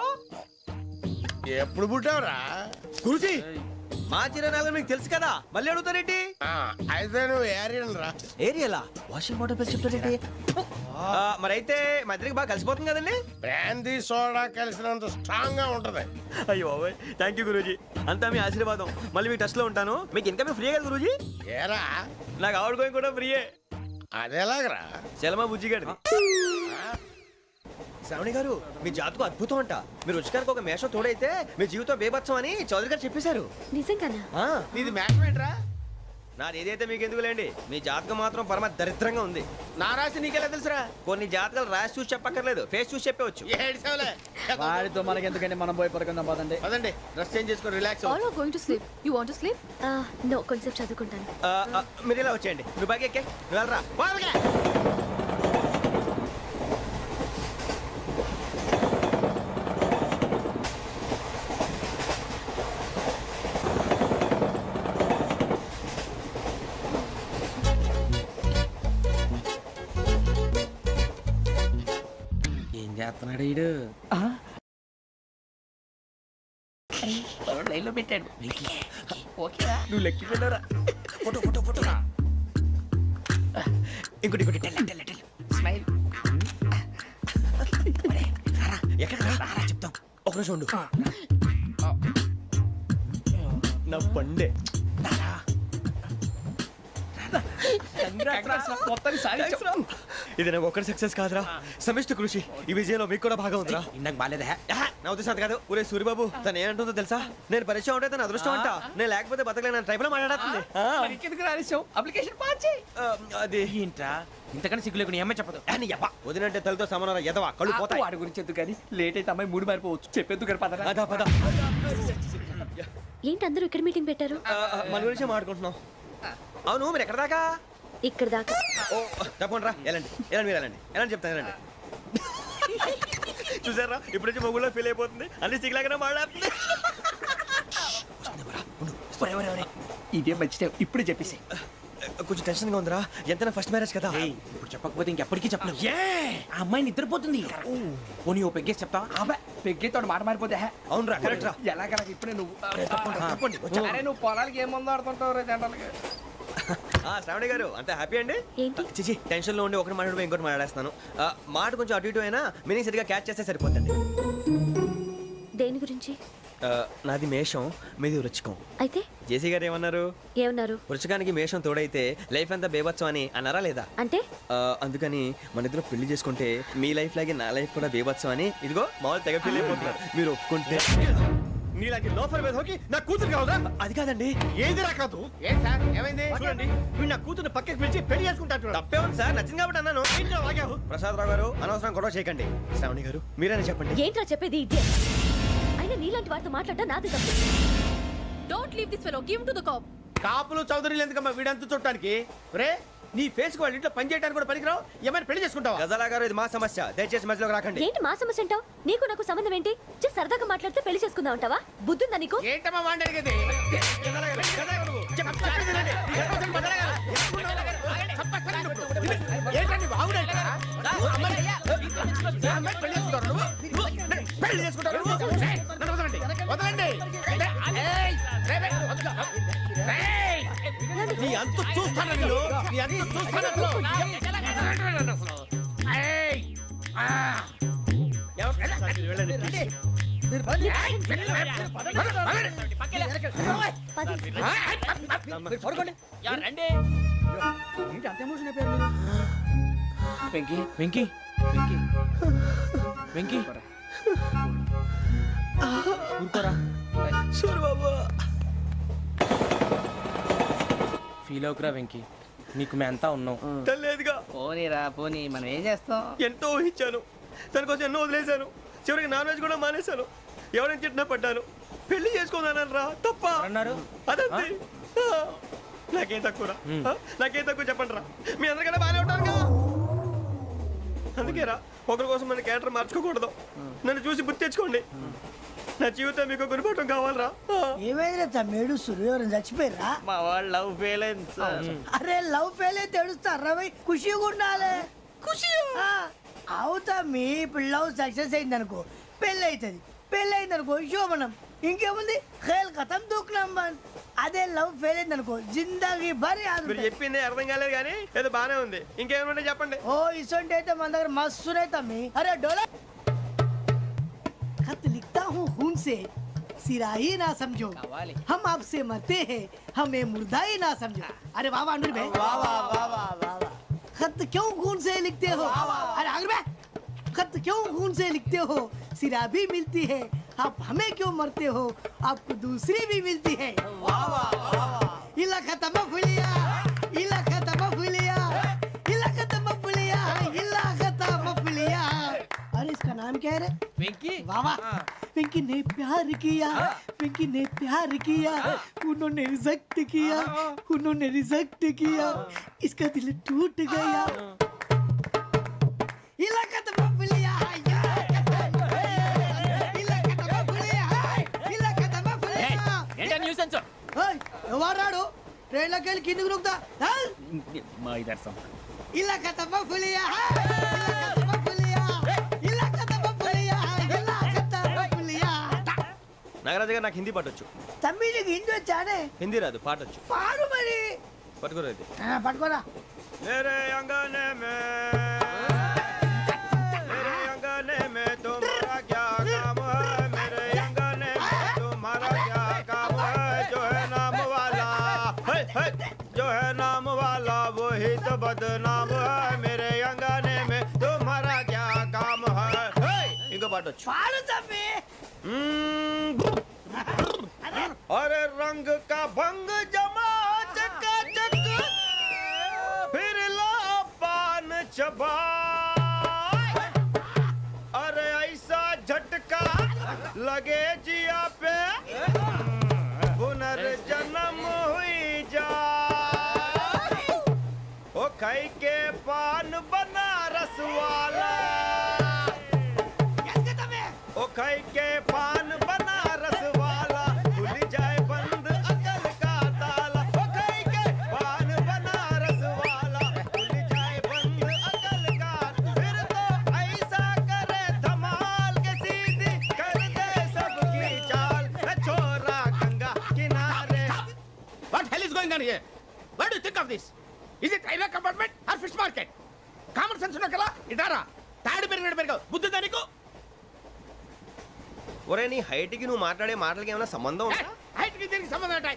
ఎప్పుడు పుట్టావురా? గురుజీ, మా చిరనాలు మీకు తెలుసు కదా, మళ్ళీ అడుగుతారేంటి? అయితే నువ్వు ఏరియన్ రా. ఏరియలా? వాషింగ్ వాటర్ పేరు చెప్తారేంటి? మరి అయితే మా ఇద్దరికి బాగా కలిసిపోతుంది కదండి. బ్రాందీ సోడా కలిసినంత స్ట్రాంగ్ గా ఉంటది. అయ్యో థ్యాంక్ యూ గురూజీ, అంతా మీ ఆశీర్వాదం. మళ్ళీ మీ టచ్ లో ఉంటాను. మీకు ఇంకా ఫ్రీ కదా గురూజీ? ఏరా, నాకు ఆవిడ గోయింగ్ కూడా ఫ్రీయే. అదేలాగరా? చలమా బుజ్జి గారిది. శ్రావణి గారు, మీ జాతకు అద్భుతం అంట. మీరు రుచికారికి ఒక మేషం తోడైతే మీ జీవితం బేబత్సం అని చౌదరి గారు చెప్పేశారు. నిజంగానా? నీది మ్యాచ్ ఏంట్రా? నాది ఏదైతే మీకు ఎందుకు లేండి, మీ జాతకం మాత్రం పరమ దరిద్రంగా ఉంది. నా రాసి నీకెలా తెలుసురా? కొన్ని జాతకాలు రాసి చూసి చెప్పక్కర్లేదు, ఫేస్ చూసి చెప్పవచ్చు. ఏడ్చావులే. వాడితో మనకి ఎందుకంటే మనం పోయి పడుకుందాం పదండి. పదండి, డ్రెస్ చేంజ్ చేసుకొని relax All are going to sleep. You want to sleep? No, కొంచెం చదువుకుంటాను. మీరు ఇలా వచ్చేయండి. నువ్వు బాగా ఎక్కే, నువ్వు వెళ్ళరా. వాళ్ళకే. ఏం చేస్తున్నాడు ఈడు? లైన్లో పెట్టాడు. నువ్వు లెక్కి వెళ్ళరా. Photo photo photo. ఇంకోటి ఇంకోటి. Tell smile. ఎక్కడ రా చెప్తాం. ఒక నిమిషం ఉండు. నా పండే. ఇది నాకు ఒక్కరి సక్సెస్ కాదురా, సమిష్టి కృషి. ఈ విజయంలో మీకు కూడా భాగం ఉందిరా. ఇందాక బాగాలేదా? నా ఉద్దేశం అంత కాదు. ఊరే సూరిబాబు, తను ఏమంటుందో తెలుసా? నేను పరిచయం ఉంటే తన అదృష్టం అంట. నేను లేకపోతే బతకలేను ట్రైబ్ లో మాట్లాడుతుంది. ఎందుకు రాలేసావు? అప్లికేషన్ పాస్ చేయి. అది ఏంట్రా ఇంతకన్నా సిగ్గు లేకుండా ఏమై చెప్పదు. వదినంటే తలతో సమానం ఎదవా, కళ్ళు పోతాయి. వాడి గురించి ఎందుకు కానీ లేట్ అయితే అమ్మాయి మూడు మారిపోవచ్చు. చెప్పేందుకు గారు పదరా. అదా పద. ఏంటి అందరూ ఇక్కడ మీటింగ్ పెట్టారు? మన గురించే మాట్లాడుకుంటున్నాం. అవును, మీరు ఎక్కడ దాకా? ఇక్కడ దాకా. ఓ తప్పకుండా రా, వెళ్ళండి వెళ్ళండి, మీరు వెళ్ళండి వెళ్ళండి, చెప్తాను వెళ్ళండి. చూసారా, ఇప్పుడు నుంచి మొగుల్లో ఫీల్ అయిపోతుంది. అన్ని సిగ్లాగానే మాట్లాడుతుంది. ఇదే మంచి టైం, ఇప్పుడు చెప్పేసి. కొంచెం టెన్షన్ గా ఉందిరా, ఎంతైనా ఫస్ట్ మ్యారేజ్ కదా. ఇప్పుడు చెప్పకపోతే ఇంకెప్పటికీ చెప్పను. ఆ అమ్మాయి నిద్రపోతుంది. పోనీ ఓ పెగ్గేసి చెప్తావా? అబ్బాయి పెగ్గేతో మాట మారిపోతే. అవునరా, కరెక్ట్ రా. ఎలాగలా ఇప్పుడే నువ్వు అరే నువ్వు పొలాలకి ఏం ముందు ఆడుతుంటావు రే జనరల్గా. శ్రావణి గారు, అంత హ్యాపీ అండి? ఏంటి? చిచి, టెన్షన్ లో ఉండి ఒకటి మాట్లాడిపోయి ఇంకోటి మాట్లాడేస్తాను. మాట కొంచెం అటు ఇటు అయినా మీనింగ్ సరిగా క్యాచ్ చేస్తే సరిపోతుంది. దేని గురించి? నాది మేషం, మీది వృచ్చికం. అయితే జేసీ గారు ఏమన్నారు? ఏమన్నారు? వృచ్చికానికి మేషం తోడైతే లైఫ్ అంతా బేబత్సం అని అన్నారా లేదా? అంటే అందుకని మన ఇద్దరు పెళ్లి చేసుకుంటే మీ లైఫ్ లాగే నా లైఫ్ కూడా బేబత్సం అని ఇదిగో మామూలు తెగ ఫీల్ అయిపోతున్నారు. మీరు ఒప్పుకుంటే నీలాంటి లోఫర్ మీద హోకి నా కూతురు కావదా? అది కాదండి. ఏది రాకాదు. ఏం సార్ ఏమైంది? చూడండి వీడు నా కూతురు పక్కకి పిలిచి పెళ్లి చేసుకుంటాడు. తప్పే ఉంది సార్, నచ్చింది కాబట్టి అన్నాను. ఏంటో వాగావు? ప్రసాద్ రావు గారు అనవసరం గొడవ చేయకండి. శ్రావణి గారు మీరైనా చెప్పండి. ఏంట్రా చెప్పేది ఇదే? అయినా నీలాంటి వారితో మాట్లాడటం నాది తప్పు. Don't leave this fellow. Give him to the cop. కాపులు చౌదరులు ఎందుకమ్మా వీడంతా చూడటానికి? రే నీ ఫేస్ కు వాళ్ళ ఇంట్లో పని చేయడానికి కూడా పనికిరావు. ఏమైనా పెళ్లి చేసుకుంటావా? గజాలా గారు ఇది మా సమస్య, దయచేసి మధ్యలోకి రాకండి. ఏంటి మా సమస్య అంటావు? నీకు నాకు సంబంధం ఏంటి? జస్ట్ సరదాగా మాట్లాడితే పెళ్లి చేసుకుందాం అంటావా? బుద్ధుందా నీకు? ఏంటమ్మా వాడిని అడిగేది? ఏంటండి బాగుండేట? పెళ్లి చేసుకుంటారు నువ్వు? పెళ్లి చేసుకుంటారు నువ్వు? ఏయ్, నన్ను వదలండి, వదలండి. ఏయ్, రేయ్, రేయ్, వద్దు. రేయ్, నీ అంతు చూస్తాను నేను, నీ అంతు చూస్తాను అసలు. వదలండి అసలు. ఏయ్, ఆ. వెళ్ళండి. వెంకీ వెంకీ వెంకీ ఊరుకోరా. ఫీల్ అవుకురా వెంకీ, నీకు మేమంతా ఉన్నాం. తెలియదుగా. పోనీరా పోనీ, మనం ఏం చేస్తాం? ఎంతో ఊహించాను, తన కోసం ఎన్నో వదిలేశాను. చివరికి నాన్ వెజ్ కూడా మానేశాను. ఎవరైనా తిట్టినా పడ్డాను. పెళ్లి చేసుకున్నాను రా, తప్ప అన్నారు అదంతే. నాకేం తక్కువ నాకేం తక్కువ చెప్పండి రా. మీ అందరికన్నా బాగానే ఉంటారుగా. అందుకేరా ఒకరి కోసం మన క్యారెక్టర్ మార్చుకోకూడదు. నన్ను చూసి గుర్తు తెచ్చుకోండి. నా జీవితం మీకు గురిపటం కావాలరా. ఏమైందిరా తమ్మేడు సూర్యవరం చచ్చిపోయిరా? మా వాళ్ళు లవ్ ఫెయిల్ అయింది సార్. అరే లవ్ ఫెయిల్ అయితే ఏడుస్తారా? ఖుషిగా ఉండాలి. ఖుషి అవుతా. మీ ఇప్పుడు లవ్ సక్సెస్ అయింది అనుకో పెళ్ళి అవుతుంది. పెళ్ళి అయింది అనుకో శోభనం. ఇంకేముంది ఖేల్ కథం దూకునాం బన్. అదే లవ్ ఫెయిల్ అయింది అనుకో జిందాగీ భారీ. మీరు చెప్పింది అర్థం కాలేదు కానీ ఏదో బానే ఉంది. ఇంకేమైనా చెప్పండి. ఓ ఇసొంటి అయితే మన దగ్గర మస్తునే తమ్మి. అరే డోలా खत लिखता हूँ खून से सिरा ही ना समझो, हम आपसे मरते हैं हमें मुर्दा ही ना समझो. अरे वाह वाह अनुर भाई, वाह वाह वाह वाह वाह. खत क्यों खून से लिखते हो? अरे अनुर भाई, खत क्यों खून से लिखते हो? सिरा भी मिलती है, आप हमें क्यों मरते हो? आपको दूसरी भी मिलती है. वाह वाह वाह. इला खत्म फुलिया, इला खत्म फुलिया, इला खत्म फुलिया, इला खत्म फुलिया. अरे इसका नाम क्या है रे? వెంకీ वाह वाह. पिंकी ने प्यार किया, पिंकी ने प्यार किया, उन्होंने रिजेक्ट किया, उन्होंने रिजेक्ट किया, इसका दिल टूट गया. इलाका तो बबलिया, इलाका तो बबलिया, इलाका तो बबलिया. ఏంటా న్యూసెన్స్? ఓయ్ ఎవరాడు? ట్రైన్ లోకి వెళ్ళి కిందకి నొక్కుతా. మా ఇదర్సం ఇలాకా तो बबलिया, इलाका तो बबलिया, इलाका तो बबलिया, इलाका तो बबलिया. నాగరాజు గారు నాకు హిందీ పాటొచ్చు. తమ్మి నీకు హిందీ వచ్చానే? హిందీ రాదు, పాటొచ్చు. పాడు మరి. పట్టుకోలేదు. పట్టుకోరా. मेरे अंगने में तुम्हारा क्या काम है? मेरे अंगने में तुम्हारा क्या काम है? जो है नाम वाला जो है नाम वाला वही तो बदनाम है. मेरे अंगने में तुम्हारा क्या काम है? इनको पाटो. పాడు తమ్మి. अरे रंग का भंग जमा चकाचक फिर ला पान चबा. अरे ऐसा झटका लगे जिया पे पुनर्जन्म हुई जा. ओ खाई के पान बनारस वाला, ओ खाई के पान बनारस वाला खुल जाए बंद अकल का ताला. ओ खाई के पान बनारस वाला खुल जाए बंद अकल का. फिर तो ऐसा करे धमाल के सीधी कर दे सबकी चाल. छोरा गंगा किनारे. What hell is going on here? What do you think of this? Is it railway compartment or fish market? Common sense ఉన్న కదా ఇదారా. తాడు పెరిగావు బుద్ధి దానికి. ఒరే నీ హైట్ కి నువ్వు మాట్లాడే మాటలకి ఏమైనా సంబంధం ఉందా? హైట్ కి దీనికి సంబంధం ఉంటాయి.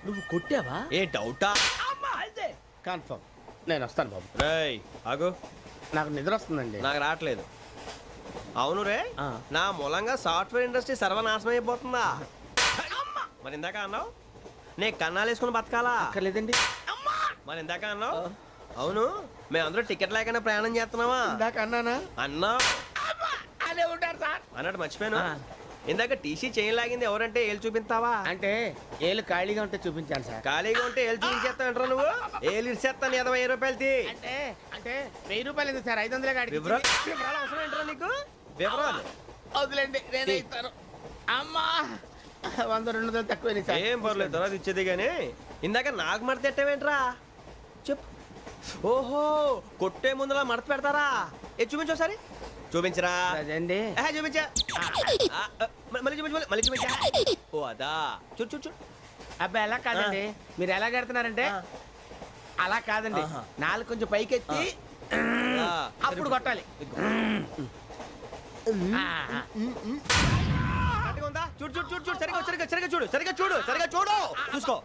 నువ్వు కొట్టావా? ఏ డౌటా? కన్ఫర్మ్ నేను వస్తాను బాబు. రేయ్ ఆగు, నాకు నిద్ర వస్తుందండి. నాకు రావట్లేదు. అవును రే ఆ. నా మూలంగా సాఫ్ట్వేర్ ఇండస్ట్రీ సర్వనాశనం అయిపోతుందా మరి ఇందాక అన్నావు నే కన్నాలు వేసుకుని బతకాలా అక్కర్లేదండి. మరి ఇందాక అన్నావు అవును మేమందరూ టికెట్ లేకుండా ప్రయాణం చేస్తున్నావా ఇందాక అన్నానా అన్నా అదే ఉంటారు సార్. అన్నట్టు మర్చిపోయాను ఆ. ఇందాక టీసీ చేయి లాగింది ఎవరంటే ఏళ్ళు చూపిస్తావా అంటే ఏళ్ళు ఖాళీగా ఉంటే చూపించాలి సార్. ఖాళీగా ఉంటే ఏళ్ళు చూపించేస్తానంటారా నువ్వు ఏళ్ళు ఇచ్చేస్తాను 20 రూపాయలు తీ అంటే అంటే 1000 రూపాయలు ఎందుకు సార్ 500 కాడికి వివరాలు వివరాలు అవసరం ఏంటరా నీకు వివరాలు వదిలేండి నేనే ఇస్తాను. అమ్మా 100 200 తక్కువ సార్. ఏం పర్లేదు తర్వాత ఇచ్చేది కానీ ఇందాక నాకు మడత ఎట్టవేంట్రా చెప్పు ఓహో కొట్టే ముందులా మడత పెడతారా ఏ చూపించు ఒకసారి చూపించరా అదండి. చూపించా మళ్ళీ చూపించు మళ్ళీ చూపించా ఓ అదా చూడు చూడు చూడు అబ్బాయి ఎలా కాదండి మీరు ఎలా కడుతున్నారంటే అలా కాదండి ఆహా. నాలుగు కొంచెం పైకెత్తి ఆ, అప్పుడు కొట్టాలి. కరెక్ట్గా ఉందా చూడు చూడు చూడు చూడు సరిగా సరిగా సరిగా చూడు సరిగా చూడు సరిగా చూడు చూసుకో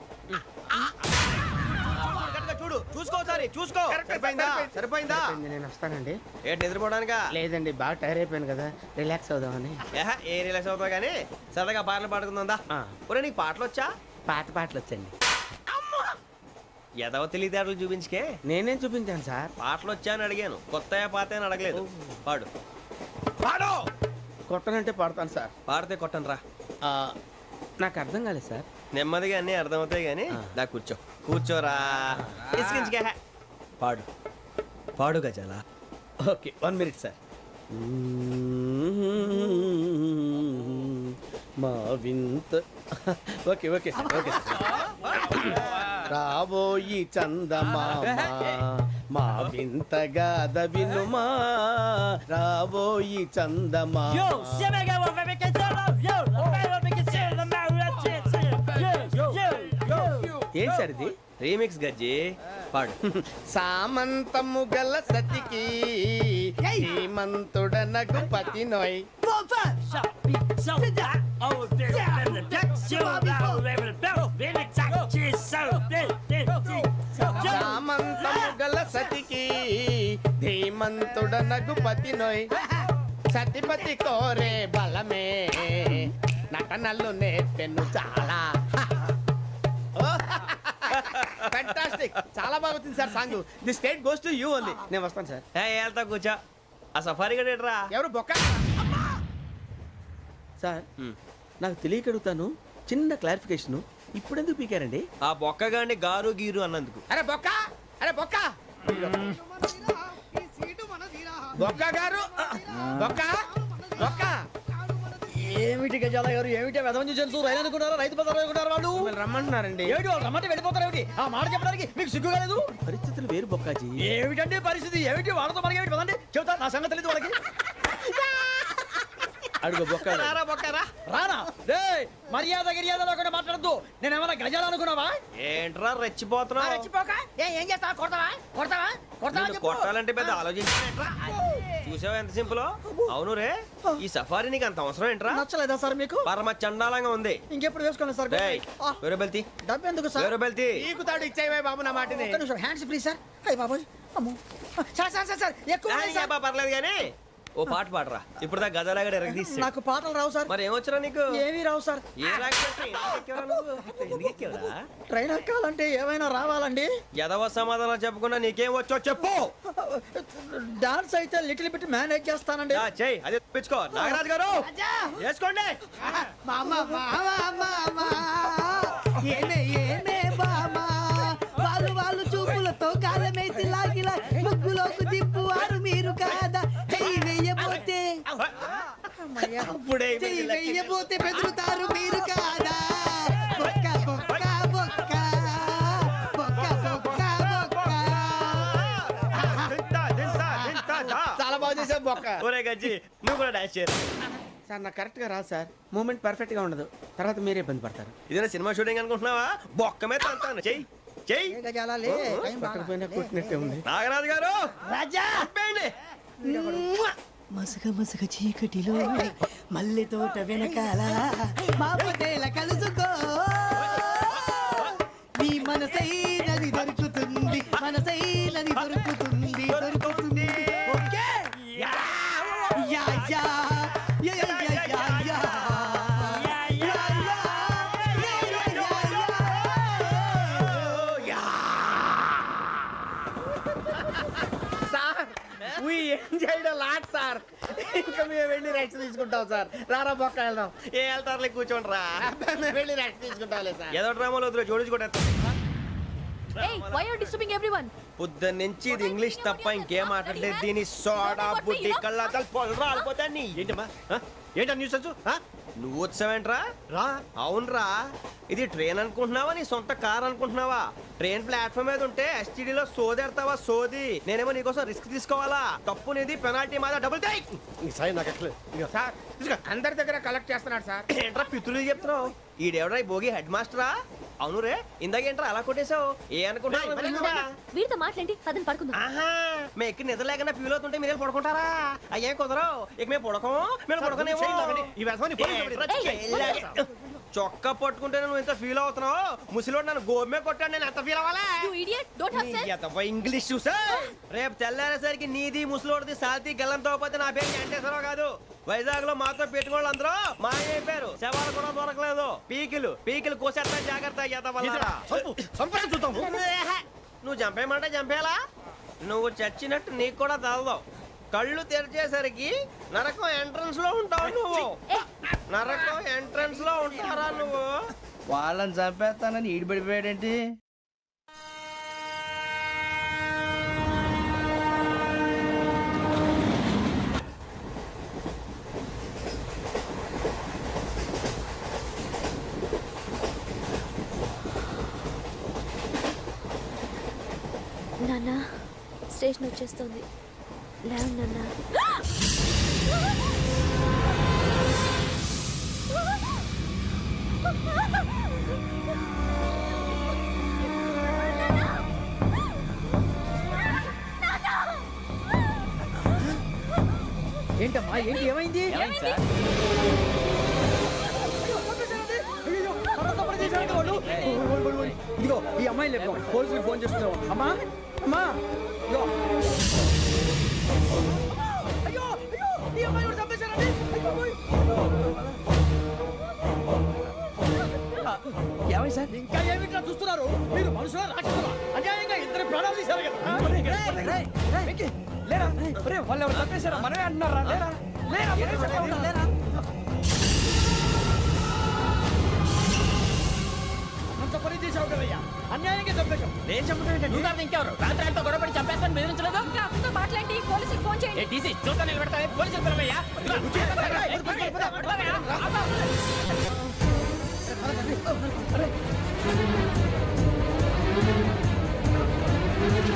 కరెక్ట్గా చూడు చూసుకో సరి చూసుకో సరిపోయిందా సరిపోయిందా సరిపోయింది, నేను వస్తానండి. ఏంటి నిద్రపోవడానికా లేదండి బాగా టైర్ అయిపోయాను కదా రిలాక్స్ అవుదామని. ఏ రిలాక్స్ అవుతావు కానీ సరదాగా పాటలు పాడుకుందా ఆ. ఒరే నీకు పాటలు వచ్చా పాత పాటలు వచ్చండి. ఎదవ తెలివితేటలు చూపించుకే నేనేం చూపించాను సార్. పాటలు వచ్చా అని అడిగాను కొత్త పాత అని అడగలేదు పాడు పాడు కొట్టనంటే పడతాను సార్. పాడితే కొట్టను రా ఆ, నాకు అర్థం కాలేదు సార్. నెమ్మదిగా అన్నీ అర్థమవుతాయి కానీ దా కూర్చో కూర్చోరా ఇసుకించుకే పాడు పాడు గజాల ఓకే 1 మినిట్ సార్. మా వింత okay okay sir okay sir. రాబోయి చందమామ మా వింతగా వినుమా రాబోయి చందమామ. ఏంటి సార్ ఇది? రీమిక్స్ గజ్జి పాడు సామంతము గల సతికి హేమంతుడనగు పతి నోయ్. సామంతము గల సతికి ధీమంతుడనగు పతి నోయ్. సతిపతి కోరే బలమే నటనలు నేర్పెను చాలా. ఫ్యాంటాస్టిక్ చాలా బాగా వచ్చింది sir song. The state goes to you only. నేను వస్తాను సార్. వెళ్తా కూర్చో ఆ సఫారీ గడేట్రా ఎవరు బొక్క సార్ నాకు తెలియక అడుగుతాను, చిన్న క్లారిఫికేషన్. ఇప్పుడు ఎందుకు పీకారండి? ఆ బొక్కగాండి గారు గీరు అన్నందుకు అరే బొక్క అరే బొక్క బొక్క గారు బొక్క బొక్క ఏమిటి గజాల గారు ఏమిటి వెదవం చూసాను రైలు అనుకున్నారా రైతు బజార్ అనుకున్నారు వాళ్ళు మిమ్మల్ని రమ్మంటున్నారండి. ఏమిటి వాళ్ళు రమ్మంటే వెళ్ళిపోతారు ఏమిటి ఆ మాట చెప్పడానికి మీకు సిగ్గు కాలేదు? పరిస్థితులు వేరు బొక్కాజీ. ఏమిటండి పరిస్థితి ఏమిటి వాళ్ళతో మనకి ఏమిటి పదండి చెబుతా నా సంగతి తెలియదు వాళ్ళకి అడుగు బొక్క. రారా బొక్కరా రానా రే మర్యాద గిర్యాద లేకుండా మాట్లాడద్దు. నేను ఏమైనా గజాలు అనుకున్నావా? ఏంట్రా రెచ్చిపోతున్నావు రెచ్చిపోక ఏం చేస్తావా కొడతావా కొడతావా కొడతావా నిన్ను చెప్పు. కొట్టాలంటే పెద్ద ఆలోచించానేట్రా చూసావా ఎంత సింపుల్. అవును రే ఈ సఫారీ నీకు అంత అవసరం ఏంట్రా నచ్చలేదా సార్ మీకు? పరమ చండాలంగా ఉంది. ఇంకెప్పుడు వేసుకోండి సార్. డేయ్, వేరే బెల్తి డబ్బు ఎందుకు సార్? వేరే బెల్తి నీకు తాడు ఇచ్చేవే బాబు నా మాటని. ఒక్క నిమిషం హ్యాండ్స్ ఫ్రీ సార్. అయ్యి బాబోయ్ అమ్మో సార్ సార్ సార్ సార్ ఎక్కువ ఉన్నాయి సార్. పర్లేదు కానీ ఓ పాట పాడరా ఇప్పుడు దా గదలాగడ ఎరగదీసి నాకు పాటలు రావు సార్. మరి ఏమొచ్చరా నీకు ఏమీ రావు సార్. ఏ ఎందుకు ఎక్కావురా? ట్రైన్ ఎక్కాలంటే ఏమైనా రావాలండి. ఎదవ సమాధానం చెప్పకుండా నీకేం వచ్చో చెప్పు. డాన్స్ అయితే లిటిల్ బిట్ మేనేజ్ చేస్తానండి. చెయ్యి అదే తెప్పించుకో నాగరాజు గారు వేసుకోండి. మామ మామ మామ ఏమే ఏమే బామా వాళ్ళు వాళ్ళు చూపులతో కాలమేసి లాగిలా ముగ్గులోకి దిప్పువారు మీరు కాదా చెయ్యి వెయ్యబోతే అప్పుడే చెయ్యి వెయ్యబోతే బెదురుతారు మీరు కాదా బొక్క బొక్క బొక్క బొక్క బొక్క బొక్క. చాలా బాగా చేసావు బొక్క. ఒరే గజ్జి నువ్వు కూడా డాన్స్ చేయరు. సార్ నాకు కరెక్ట్గా రాదు సార్. మూమెంట్ పర్ఫెక్ట్గా ఉండదు, తర్వాత మీరే ఇబ్బంది పడతారు. ఇదేనా సినిమా షూటింగ్ అనుకుంటున్నావా? బొక్క మీద అంటాను చెయ్యి చెయ్యి. ఏ గజాలా లే, టైం బాగా. పక్కన పోయినా కొట్టినట్టే ఉంది. నాగరాజు గారు రాజా చెప్పండి. మసక మసక చీకటిలో మల్లె తోట వెనకాల మా పొదేల కలుసుకో నీ మనసైనది దొరుకుతుంది మనసైనది దొరుకుతుంది దొరుకుతుంది okay yeah yeah sir we enjoyed lot sir. ఇంకా మేము వెళ్ళి రెస్ట్ తీసుకుంటాం సార్. రారా బొక్క వెళ్దాం. ఏ వెళ్తారులే కూర్చోండి రా. మేము వెళ్ళి రెస్ట్ తీసుకుంటాంలే సార్. ఏదో డ్రామాలో వద్దు జోడించుకుంటా. Hey, why are you disturbing everyone? పొద్దున్న నుంచి ఇది ఇంగ్లీష్ తప్ప ఇంకేం మాట్లాడలేదు. దీని సోడా బుడ్డి కళ్ళ పొలు రాలిపోతాన్ని. ఏంటమ్మా ఏంటా న్యూస్ వచ్చు నువ్వు వచ్చావేంట్రా? రా అవునరా, ఇది ట్రైన్ అనుకుంటున్నావా నీ సొంత కార్ అనుకుంటున్నావా? ట్రైన్ ప్లాట్ఫామ్ మీద ఉంటే ఎస్టీడీలో సోదేడతావా సోది? నేనేమో నీకోసం రిస్క్ తీసుకోవాలా? తప్పు నీది, పెనాల్టీ మాదా, డబుల్ టై. ఈ సాయి నాకు ఎక్కలేదు. ఇదిగో. సార్ అందరి దగ్గర కలెక్ట్ చేస్తున్నాడు సార్. ఏంట్రా పితులు చెప్తున్నావు? ఈడెవడ్రా ఈ భోగి హెడ్ మాస్టరా? అవును రే, ఇందాకేంట్రా అలా కొట్టేశావు? ఏ అనుకుంటున్నావు? వీరితో మాట్లాడి అతను పడుకుందాం. ఆహా, మేము ఎక్కడ నిద్ర లేకుండా ఫీల్ అవుతుంటే మీరు పడుకుంటారా? అయ్యే కుదరవు. ఇక మేము పడకం, మేము పడకనేమో. ఈ వ్యసనాన్ని పోలీసులు చొక్కా పట్టుకుంటే నువ్వు ఎంత ఫీల్ అవుతున్నావు? ముసలివాడు నన్ను గోమే కొట్టాడు, నేను ఎంత ఫీల్ అవ్వాలా? You idiot! Don't have sense. English చూసా? రేపు తెల్లారేసరికి నీది ముసలోడిది సాల్తీ గల్లంతో పోతే నా పేరు వెంకటేశ్వరరావు కాదు. వైజాగ్ లో మాతో పెట్టుకోళ్ళు అందరూ మాయమైపోయారు. శవాలు కూడా దొరకలేదు. పీకిలు కోసేస్తా, జాగ్రత్త. నువ్వు చంపేయమంటే చంపేలా? నువ్వు చచ్చినట్టు నీకు కూడా తగదు. కళ్ళు తెరిచేసరికి నరకం ఎంట్రన్స్ లో ఉంటావు నువ్వు. నరకం ఎంట్రన్స్ లో ఉంటారా నువ్వు? వాళ్ళని చంపేస్తానని ఈడిపడిపోయాడేంటి? నాన్న, స్టేషన్ వచ్చేస్తుంది. లేవు నాన్న. ఏంటమ్మా ఏంటి ఏమైంది? ఇదిగో ఈ అమ్మాయి లేపు పోలీసులకు ఫోన్ చేస్తున్నావు. అమ్మా అమ్మా ఇదిగో. అయ్యో అయ్యో ఈ అమ్మాయి కూడా చంపేశారండి. ఏమై సార్ ఇంకా ఏమిట్లా చూస్తున్నారు? మీరు మనుషుల రాక్షసులా? అన్యాయంగా ఇద్దరు ప్రాణాలు తీశారు కదా. లేరా వాళ్ళు ఎవరు చంపేశారా? మనమే అంటున్నారా? లేరా లేరా లేరా అంత పని చేసావు కదయ్యా, అన్యాయంగా చంపేశావు. నేను చంపడం నువ్వు కాదు ఇంకెవరు? రాత్రి గొడవపడి చంపేస్తాను బెదిరించలేదు. ఇంకా అతనితో మాట్లాడి పోలీసులకు ఫోన్ చేయండి. టీసీ చూస్తా నిలబెడతా. పోలీసులు పిలవయ్యా. అరే